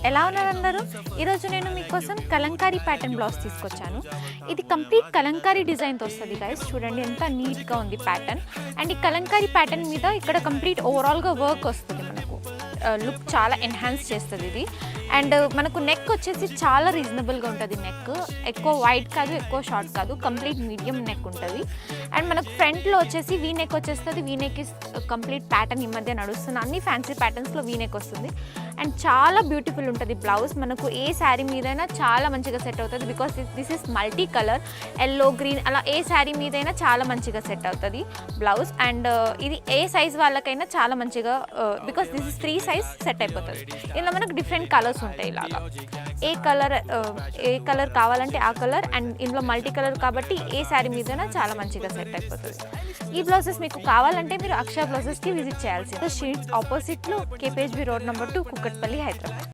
ఎలా ఉన్నారు అందరూ? ఈరోజు నేను మీకోసం కలంకారీ ప్యాటర్న్ బ్లౌజ్ తీసుకొచ్చాను. ఇది కంప్లీట్ కలంకారీ డిజైన్తో వస్తుంది గైస్. చూడండి ఎంత నీట్గా ఉంది ప్యాటర్న్. అండ్ ఈ కలంకారీ ప్యాటర్న్ మీద ఇక్కడ కంప్లీట్ ఓవరాల్గా వర్క్ వస్తుంది. మనకు లుక్ చాలా ఎన్హాన్స్ చేస్తుంది ఇది. అండ్ మనకు నెక్ వచ్చేసి చాలా రీజనబుల్గా ఉంటుంది. నెక్ ఎక్కువ వైడ్ కాదు, ఎక్కువ షార్ట్ కాదు, కంప్లీట్ మీడియం నెక్ ఉంటుంది. అండ్ మనకు ఫ్రంట్లో వచ్చేసి వీ నెక్ వచ్చేస్తుంది. వీ నెక్ కంప్లీట్ ప్యాటర్న్ ఈ మధ్య నడుస్తుంది. అన్ని ఫ్యాన్సీ ప్యాటర్న్స్లో వీ నెక్ వస్తుంది. అండ్ చాలా బ్యూటిఫుల్ ఉంటుంది బ్లౌజ్. మనకు ఏ శారీ మీదైనా చాలా మంచిగా సెట్ అవుతుంది. Because this is multi colour, yellow, green అలా ఏ శారీ మీదైనా చాలా మంచిగా సెట్ అవుతుంది బ్లౌజ్. అండ్ ఇది ఏ సైజ్ వాళ్ళకైనా చాలా మంచిగా, because this is 3 size set అయిపోతుంది. ఇలా మనకు డిఫరెంట్ కలర్స్ ఉంటాయి. ఇలాగా ఏ కలర్ కావాలంటే ఆ కలర్. అండ్ ఇందులో మల్టీ కలర్ కాబట్టి ఏ శారీ మీదైనా చాలా మంచిగా సెట్ అయిపోతుంది. ఈ బ్లౌజెస్ మీకు కావాలంటే మీరు అక్షయ బ్లౌజెస్కి విజిట్ చేయాల్సింది. షీట్స్ ఆపోజిట్లో KPHB road number 2 Kukatpally, Hyderabad.